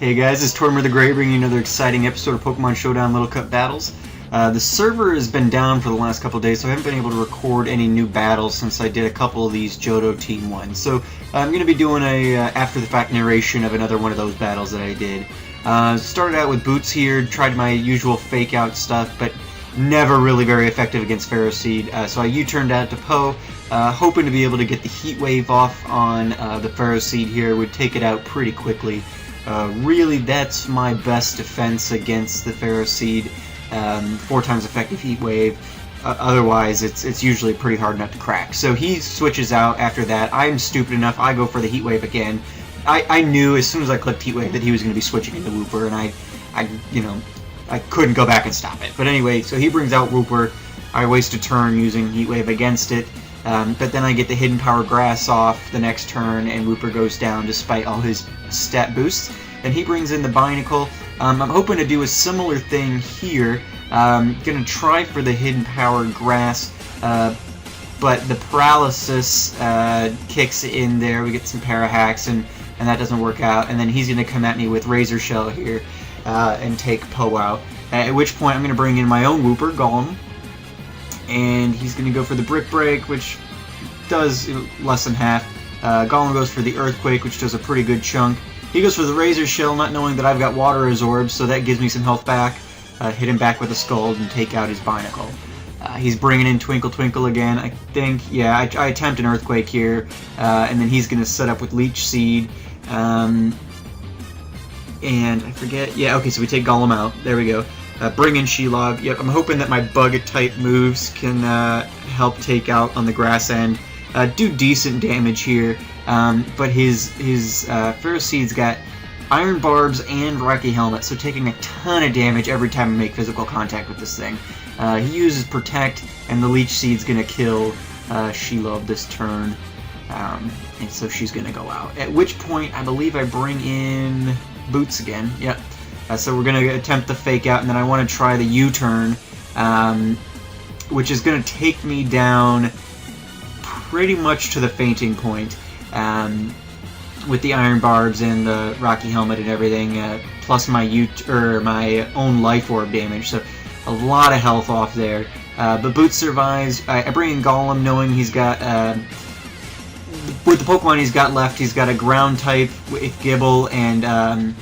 Hey guys, it's Tortoise the Great bringing you another exciting episode of Pokemon Showdown Little Cup Battles. The server has been down for the last couple of days, so I haven't been able to record any new battles since I did a couple of these Johto Team 1s. So I'm going to be doing a after-the-fact narration of another one of those battles that I did. Started out with Boots here, tried my usual fake-out stuff, but never really very effective against Ferroseed. So I U-turned out to Poe, hoping to be able to get the Heat Wave off on the Ferroseed here, would take it out pretty quickly. Really, that's my best defense against the Ferroseed. 4 times effective Heat Wave. Otherwise, it's usually a pretty hard nut to crack. So he switches out after that. I'm stupid enough, I go for the Heat Wave again. I knew as soon as I clicked Heat Wave that he was going to be switching into Wooper, and I couldn't go back and stop it. But anyway, so he brings out Wooper. I waste a turn using Heat Wave against it. But then I get the Hidden Power Grass off the next turn, and Wooper goes down despite all his stat boosts. Then he brings in the Binacle. I'm hoping to do a similar thing here. Gonna try for the Hidden Power Grass, but the Paralysis kicks in there. We get some Parahacks, and that doesn't work out. And then he's gonna come at me with Razor Shell here and take Poe out. At which point I'm gonna bring in my own Wooper, Golem. And he's going to go for the Brick Break, which does less than half. Golem goes for the Earthquake, which does a pretty good chunk. He goes for the Razor Shell, not knowing that I've got Water Absorbs, so that gives me some health back. Hit him back with a Scald and take out his Binacle. He's bringing in Twinkle Twinkle again, I think. Yeah, I attempt an Earthquake here, and then he's going to set up with Leech Seed. And I forget. Yeah, okay, so we take Golem out. There we go. Bring in Shelob. Yep, I'm hoping that my Bug-type moves can help take out on the grass end. Do decent damage here, but his Ferroseed's got Iron Barbs and Rocky Helmet, so taking a ton of damage every time I make physical contact with this thing. He uses Protect, and the Leech Seed's going to kill Shelob this turn, and so she's going to go out. At which point, I believe I bring in Boots again. Yep. So we're going to attempt the Fake Out, and then I want to try the U-turn, which is going to take me down pretty much to the fainting point, with the Iron Barbs and the Rocky Helmet and everything, plus my own Life Orb damage, so a lot of health off there. But Boots survives. I bring in Golem, knowing he's got, with the Pokemon he's got left, he's got a Ground type with Gibble, and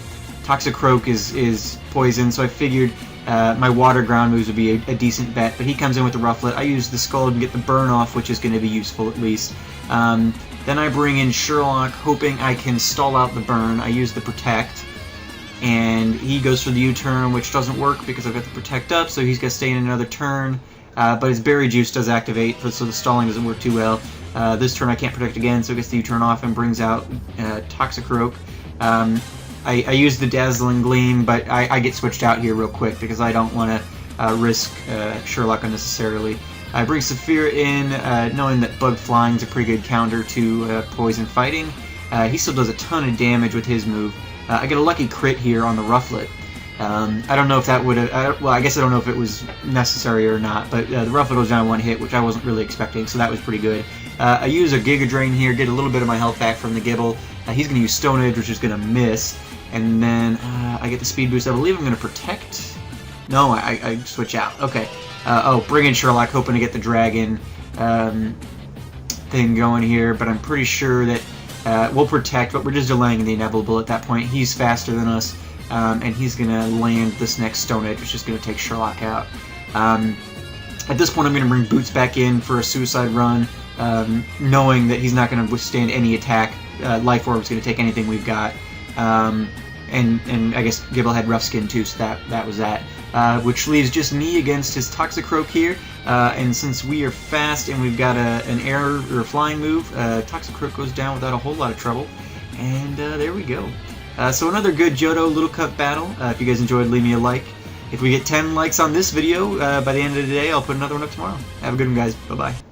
Toxicroak is poison, so I figured my Water Ground moves would be a decent bet, but he comes in with the Rufflet. I use the Scald and get the Burn off, which is going to be useful at least. Then I bring in Sherlock, hoping I can stall out the Burn. I use the Protect, and he goes for the U-turn, which doesn't work because I've got the Protect up, so he's going to stay in another turn. But his Berry Juice does activate, so the stalling doesn't work too well. This turn I can't Protect again, so it gets the U-turn off and brings out Toxicroak. I use the Dazzling Gleam, but I get switched out here real quick because I don't want to risk Sherlock unnecessarily. I bring Saphir in, knowing that Bug Flying is a pretty good counter to Poison Fighting. He still does a ton of damage with his move. I get a lucky crit here on the Rufflet. I don't know if that would have... well, I guess I don't know if it was necessary or not, but the Rufflet goes down one hit, which I wasn't really expecting, so that was pretty good. I use a Giga Drain here, get a little bit of my health back from the Gibble. He's going to use Stone Edge, which is going to miss. And then I get the speed boost. I believe I'm going to Protect. No, I switch out. Okay. Bring in Sherlock, hoping to get the Dragon thing going here. But I'm pretty sure that we'll Protect, but we're just delaying the inevitable at that point. He's faster than us, and he's going to land this next Stone Edge, which is going to take Sherlock out. At this point, I'm going to bring Boots back in for a Suicide Run, knowing that he's not going to withstand any attack. Life Orb is going to take anything we've got. And I guess Gibble had Rough Skin too, so that was that. Which leaves just me against his Toxicroak here. And since we are fast and we've got an air or flying move, Toxicroak goes down without a whole lot of trouble. And there we go. So another good Johto Little Cup battle. If you guys enjoyed, leave me a like. If we get 10 likes on this video by the end of the day, I'll put another one up tomorrow. Have a good one, guys. Bye-bye.